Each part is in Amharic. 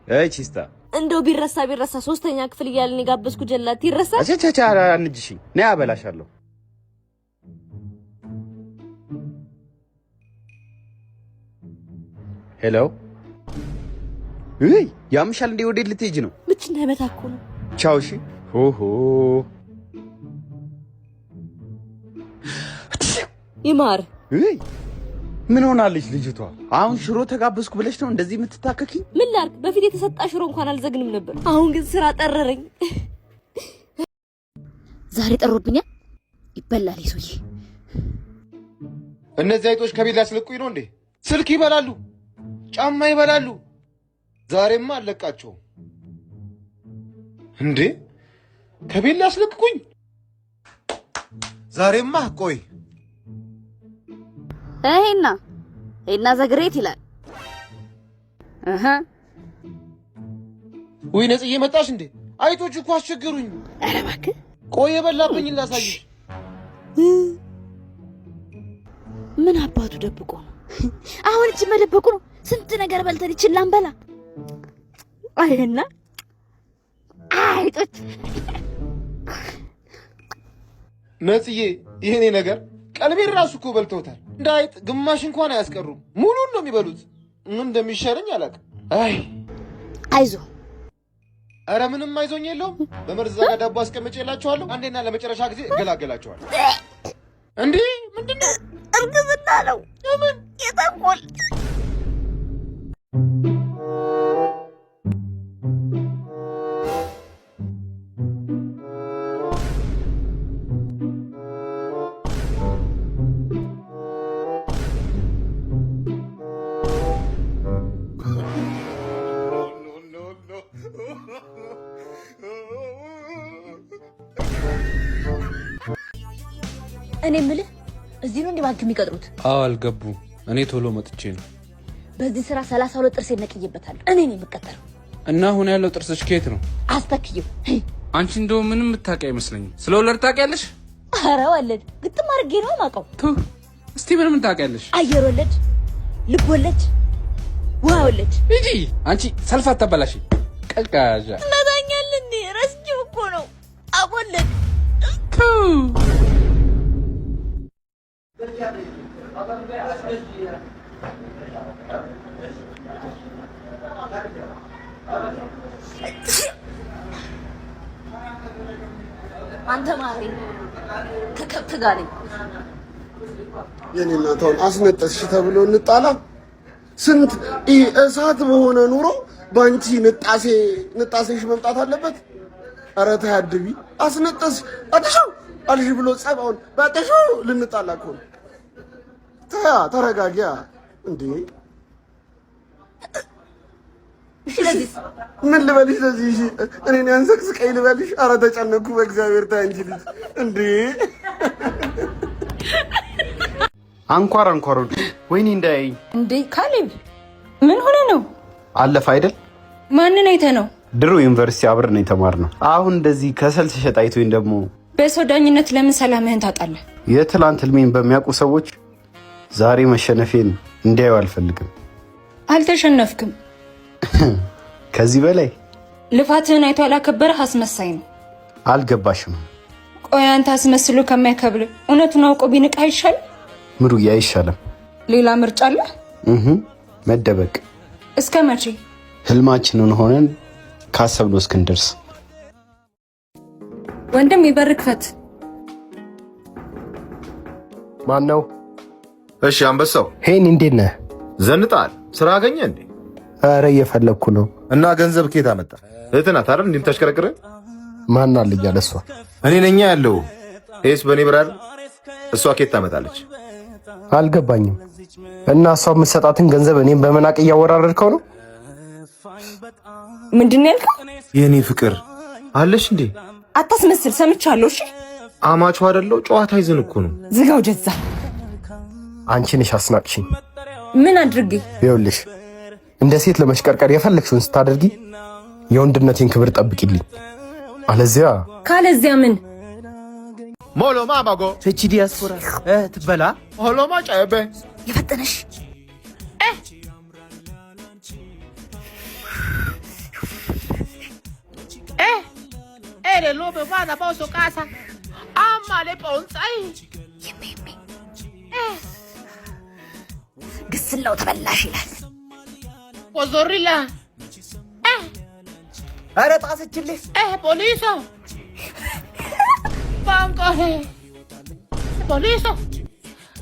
እይ ቺስታ እንደው ቢረሳ ሶስተኛ ክፍል እያልን ጋበዝኩ ጀላት ይረሳል። አቻቻቻ አንጅሽ ነይ አበላሻለሁ። ሄሎ እይ ያምሻል እንዴ? ወዴት ልትሄጂ ነው? ብቻ እንዳይመታኩ ነው። ቻው እሺ። ሆሆ ይማር እይ ምን ሆናለች ልጅቷ? አሁን ሽሮ ተጋበዝኩ ብለሽ ነው እንደዚህ የምትታከኪ? ምን ላድርግ? በፊት የተሰጣ ሽሮ እንኳን አልዘግንም ነበር። አሁን ግን ስራ ጠረረኝ። ዛሬ ጠሮብኛል። ይበላል ይሶዬ። እነዚህ አይጦች ከቤት ሊያስለቁኝ ነው እንዴ? ስልክ ይበላሉ፣ ጫማ ይበላሉ። ዛሬማ አለቃቸው እንዴ? ከቤት ሊያስለቅቁኝ ዛሬማ። ቆይ ይሄና ዘግሬት ይላል። ወይ ነጽዬ መጣሽ እንዴ? አይጦቹ እኮ አስቸገሩኝ። ኧረ እባክህ ቆይ የበላብኝን ላሳይሽ። ምን አባቱ ደብቆ ነው? አሁን እቺ መደበቁ ነው። ስንት ነገር በልተን ይችላል በላ። አይና አይጦች ነጽዬ ይሄኔ ነገር ቀልቤን ራሱ እኮ በልተውታል። እንዳይጥ ግማሽ እንኳን አያስቀሩም። ሙሉን ነው የሚበሉት። ምን እንደሚሻለኝ አላውቅም። አይዞ። ኧረ ምንም አይዞኝ የለውም። በመርዝ ጋር ዳቦ አስቀምጬላችኋለሁ። አንዴና ለመጨረሻ ጊዜ እገላገላችኋለሁ። እንዴ ምንድነው? እርግዝና ነው። ምን የተንኮል እኔ የምልህ እዚህ ነው እንደ ባንክ የሚቀጥሩት? አዎ አልገቡ። እኔ ቶሎ መጥቼ ነው። በዚህ ስራ 32 ጥርስ ነቅዬበታለሁ። እኔ ነኝ የምቀጠረው። እና አሁን ያለው ጥርስሽ ከየት ነው? አስተክየው። አንቺ እንደው ምንም የምታውቂ አይመስለኝም። ስለ ወለድ ታውቂያለሽ? ኧረ ወለድ ግጥም አድርጌ ነው የማውቀው። እስቲ ምንም ታውቂያለሽ? አየር ወለድ፣ ልብ ወለድ፣ ውሃ ወለድ። እጂ አንቺ ሰልፍ አታበላሽ። ቀልቃዣ ትመታኛለህ እንዴ? ረስቼው እኮ ነው። አወለድ አንተ ማሪ ከከብት ጋር ነኝ። የኔ እናቷን አስነጠስሽ ተብሎ እንጣላ። ስንት እሳት በሆነ ኑሮ ባንቺ ንጣሴሽ መምጣት አለበት። ኧረ ተያድቢ አስነጠስሽ አጥሹ አልሽ ብሎ ጸባውን ባጥሹ ልንጣላ እኮ ነው። ተረጋጊያ እንዴ። ምን ልበልሽ? ለዚህ እኔን ያንሰቅስቀኝ ልበልሽ? ኧረ ተጨነኩ በእግዚአብሔር። ታይ እንጂ ልጅ እንዴ። አንኳር ወይኔ እንዳያይ እንዴ። ካሌብ ምን ሆነ ነው? አለፈ አይደል? ማንን አይተህ ነው? ድሮ ዩኒቨርሲቲ አብረን ነው የተማርነው። አሁን እንደዚህ ከሰል ሲሸጥ አይቶኝ ደግሞ በሰው ዳኝነት ለምን ሰላምህን ታጣለህ? የትላንት ህልሜን በሚያውቁ ሰዎች ዛሬ መሸነፌን እንዲያዩ አልፈልግም። አልተሸነፍክም። ከዚህ በላይ ልፋትህን አይቶ ያላከበረህ አስመሳይ ነው። አልገባሽም? ቆይ አንተ አስመስሎ ከሚያከብር እውነቱን አውቆ ቢንቅ አይሻልም? ምሩዬ አይሻልም። ሌላ ምርጫ አለ? መደበቅ። እስከ መቼ? ህልማችንን ሆነን ካሰብነው እስክንደርስ። ወንድም ይበር ክፈት። ማን ነው? እሺ አንበሳው። ሄን እንዴት ነህ? ዘንጣል። ስራ አገኘ እንዴ? ኧረ እየፈለግኩ ነው። እና ገንዘብ ከየት አመጣ? እህት ናት አይደል እንዴ የምታሽከረክር? ማን አለኝ ያለ እሷ? እኔ ነኝ ያለው። ኤስ በኔ ብራል። እሷ ከየት ታመጣለች? አልገባኝም። እና እሷ የምትሰጣትን ገንዘብ እኔም በመናቅ እያወራረድከው ነው? ምንድን ነው ያልከው? የኔ ፍቅር አለሽ እንዴ? አታስመስል፣ ሰምቻለሁ። እሺ አማቹ አይደለው? ጨዋታ ይዘን እኮ ነው። ዝጋው ጀዛ። አንቺ ነሽ አስናቅሽኝ። ምን አድርጌ? ይኸውልሽ እንደ ሴት ለመሽቀርቀር የፈለግሽውን ስታደርጊ የወንድነቴን ክብር ጠብቂልኝ። ካለዚያ ምን? ሞሎ ማማጎ እቺ ዲያስፖራ ትበላ ሆሎ ማጫበ የፈጠነሽ lo me va a pa su casa. Amale ponzai. ግስላው ተበላሽ ይላል Pozorilla. ኧረ ጣሰችልህ Poliso. Banco. Poliso.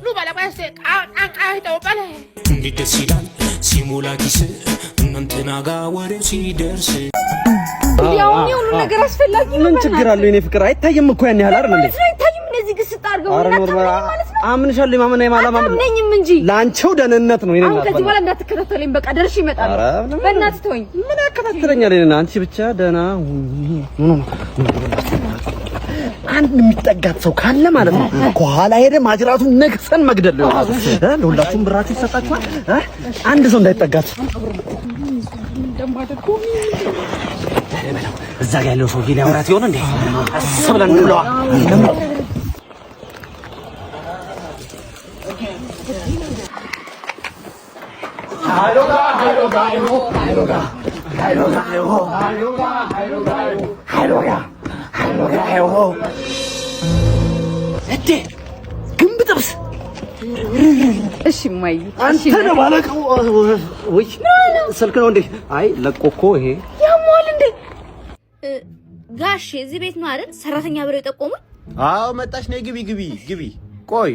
Nu bala pese an to bale. እንዴት ይላል ሲሞላ ኪስ እናንተና ጋር ወሬው ሲደርስ ያው ሁሉ ነገር አስፈላጊ ነው ምን ችግር አለው የኔ ፍቅር አይታየም እኮ ያን ያህል አይደል እንዴ አይታየም እነዚህ ግስጥ አድርገው ኧረ ኖርማል አምንሻለሁ ማመና የማላማ ነኝም እንጂ ላንቺው ደህንነት ነው የኔ እናት ከዚህ በኋላ እንዳትከታተለኝ በቃ ደርሽ ይመጣል በእናትህ ተወኝ ምን ያከታተለኛል የኔ አንቺ ብቻ ደህና አንድ የሚጠጋት ሰው ካለ ማለት ነው ከኋላ ሄደ ማጅራቱን ነክሰን መግደል ነው ለሁላችሁም ብራችሁ ይሰጣችኋል አንድ ሰው እንዳይጠጋት እዛ ጋር ያለው ሰው ሊያወራት ይሆን እንዴ አስብለን ነው እዴ ግንብ ጥብስ እሺ ማይ አንተ ነው ባለቀው ወይ ስልክ ነው እንዴ አይ ለቆኮ ይሄ ያሟል እንዴ ጋሼ እዚህ ቤት ነው አይደል ሰራተኛ ብለው የጠቆሙት አዎ መጣሽ ነይ ግቢ ቆይ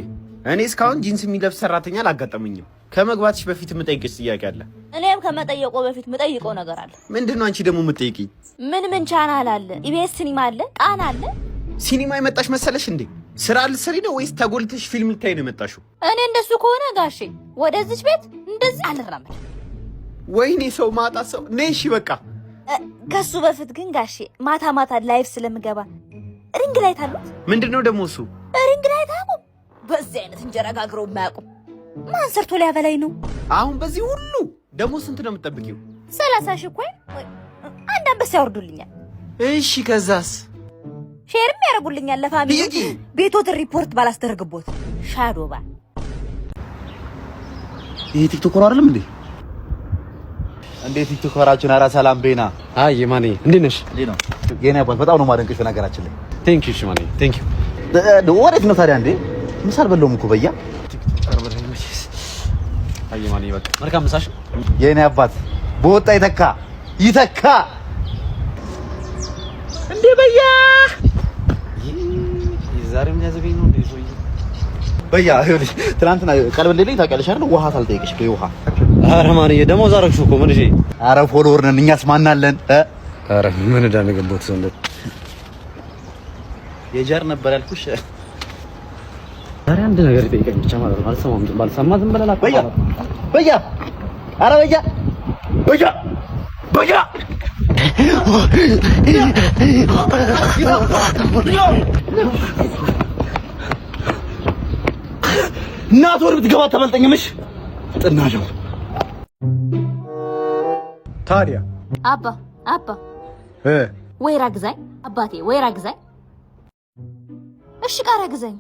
እኔ እስካሁን ጂንስ የሚለብስ ሰራተኛ አላጋጠመኝም ከመግባትሽ በፊት የምጠይቅሽ ጥያቄ አለ እኔም ከመጠየቆ በፊት የምጠይቀው ነገር አለ ምንድነው አንቺ ደግሞ የምትጠይቂኝ ምን ቻናል አለ ኢቢኤስ ሲኒማ አለ ቃና አለ ሲኒማ የመጣሽ መሰለሽ እንዴ ስራ ልትሰሪ ነው ወይስ ተጎልተሽ ፊልም ልታይ ነው የመጣሽው እኔ እንደሱ ከሆነ ጋሼ ወደዚች ቤት እንደዚህ አልራመድ ወይኔ ሰው ማጣ ሰው ነሽ በቃ ከሱ በፊት ግን ጋሼ ማታ ላይቭ ስለምገባ ሪንግ ላይ ታሉት ምንድነው ደግሞ እሱ ሪንግ ላይ ታቁ በዚህ አይነት እንጀራ ጋግረው ማያውቁ ማን ሰርቶ ሊያበላይ ነው አሁን በዚህ ሁሉ ደግሞ ስንት ነው የምትጠብቂው 30 ሺህ ቆይ አንድ አንበሳ ያወርዱልኛል እሺ ከዛስ ሼርም ያደርጉልኛል ለፋሚሊ ቤቶት ሪፖርት ባላስተርግቦት ሻዶባ ይሄ ቲክቶከር አይደለም እንዴ ቲክቶከራችን አራ ሰላም ቤና አይ ማኔ እንዴት ነሽ እንዴ ነው የኔ አባት በጣም ነው ማደንቅሽ በነገራችን ላይ ቴንክ ዩ ማኔ ቴንክ ዩ ወዴት ነው ታዲያ እንዴ ምሳል በለውም እኮ በያ አይ ማኔ በቃ መልካም ምሳሽ የኔ አባት በወጣ ይተካ እንዴ በያ ዛሬም ያዘገኝ ነው እንዴ ሶይ በያ ይኸውልሽ ትናንትና ቀልብ እንደሌለኝ ታውቂያለሽ አይደል ውሃ ሳልጠይቅሽ በውሃ ኧረ ማኔ ደሞ ዛሬው እኮ ምን እሺ ኧረ ፎሎወር ነን እኛስ ማናለን ኧረ ምን እንዳነገቦት ሰው እንደ የጀር ነበር ያልኩሽ ዛሬ አንድ ነገር ይጠይቀኝ ብቻ ማለት ነው አልሰማም ባልሰማ ዝም ብለላ በያ ኧረ በያ እናት ወር ብትገባ ተመልጠኝምሽ ጥናለው ታዲያ አባ ወይራ ግዛኝ አባቴ ወይራ ግዛኝ እሺ ቃራ ግዛኝ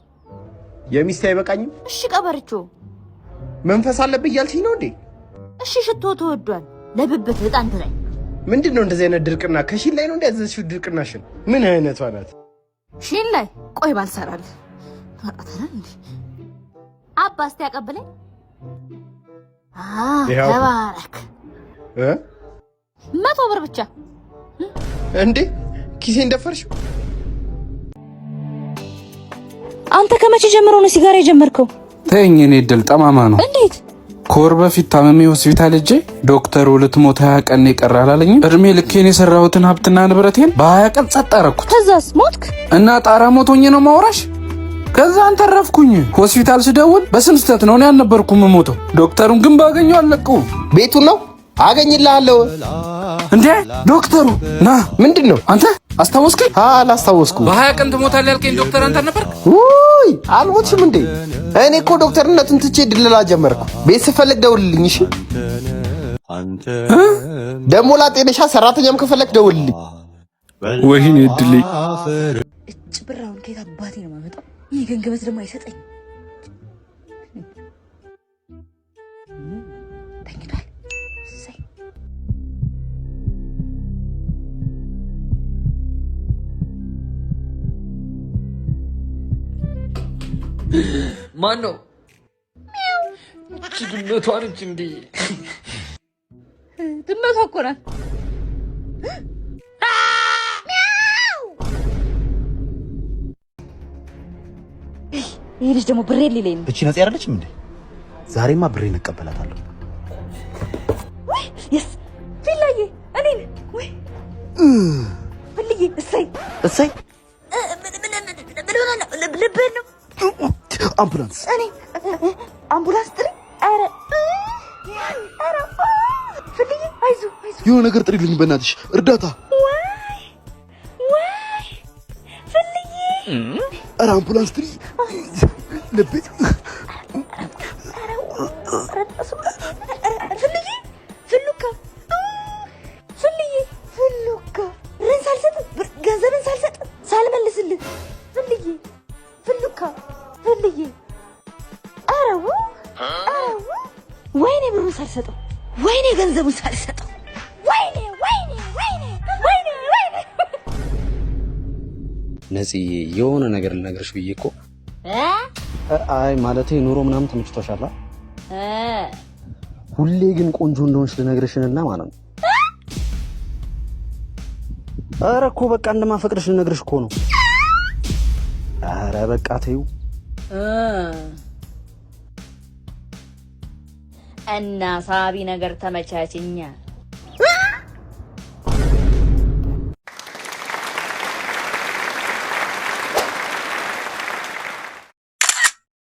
የሚስት አይበቃኝም እሺ ቀበርቾ መንፈስ አለብኝ ያልሽኝ ነው እንዴ እሺ ሽቶ ተወዷል ለብብት እጣን ትለኝ ምንድነው እንደዚህ አይነት ድርቅና ከሺን ላይ ነው እንደዚህ ድርቅናሽን ምን አይነቷ ናት ሺን ላይ ቆይ ባልሰራል አጣተና እንዴ አባ እስቲ ያቀበለኝ ተባረክ 100 ብር ብቻ እንዴ ኪሴን ደፈርሽው አንተ ከመቼ ጀምሮ ነው ሲጋራ የጀመርከው ተኝ እኔ ድል ጠማማ ነው እንዴት ኮር በፊት ታመሜ ሆስፒታል እጄ ዶክተሩ ልትሞት 20 ቀን ይቀራል አለኝ እድሜ ልኬን የሰራሁትን ሀብትና ንብረቴን በ20 ቀን ጸጥ አደረኩት ከዛስ ሞትክ እና ጣራ ሞቶኝ ነው ማውራሽ ከዛ አንተረፍኩኝ ሆስፒታል ስደውል በስም ስተት ነው እኔ አልነበርኩም ሞተው ዶክተሩን ግን ባገኘው አለቀው ቤቱን ነው አገኝልሃለሁ እንዴ ዶክተሩ ና ምንድነው አንተ አስታወስከኝ አላስታወስኩም በ20 ቀን ትሞታለህ ያልከኝ ዶክተር አንተ ነበር ውይ አልሞትሽም እንዴ እኔ እኮ ዶክተርነትን ትቼ ድለላ ጀመርኩ ቤት ስፈልግ ደውልልኝ እሺ ደሞ ላጤነሻ ሰራተኛም ከፈለክ ደውልልኝ ወይኔ እድሌ እጭ ብራውን ከየት አባቴ ነው ማመጣው ይሄ ገንገበት ደግሞ አይሰጠኝ ተኝቷል ሰይ ማን ነው? እቺ ድመቷ ነች እንዴ? ድመቷ እኮ ናት። ይሄ ልጅ ደግሞ ብሬ ሊለኝ ነው። እቺ ነጽ ያረለችም እንዴ? ዛሬማ ብሬን እቀበላታለሁ። ወይ የስ ፊላዬ እኔን ወይ ፍልዬ እሰይ እሰይ ልብህን ነው። አምቡላንስ እኔ አምቡላንስ ጥሪ። ኧረ ፍልዬ አይዞህ አይዞህ የሆነ ነገር ጥሪልኝ በእናትሽ እርዳታ። ወይ ፍልዬ ኧረ አምቡላንስ ጥሪ ልቤ ፍልዬ ፍሉካ ፍልዬ ፍሉካ ብርን ሳልሰጥ ገንዘብን ሳልሰጥ ሳልመልስልህ ፍልዬ ፍሉካ ፍልዬ አረው ወይኔ ብሩን ሳልሰጠው ወይኔ ገንዘቡን ሳልሰጠው ወይኔ ወይኔ ወይኔ ወይኔ ወይኔ ነፂ የሆነ ነገር ልነግርሽ ብዬ እኮ አይ ማለቴ ኑሮ ምናምን ተመችቶሻል? ሁሌ ግን ቆንጆ እንደሆንሽ ልነግርሽንና ማለት ነው። ኧረ እኮ በቃ እንደማፈቅርሽ ልነግርሽ እኮ ነው። ኧረ በቃ ተይው እና ሳቢ ነገር ተመቻችኛ።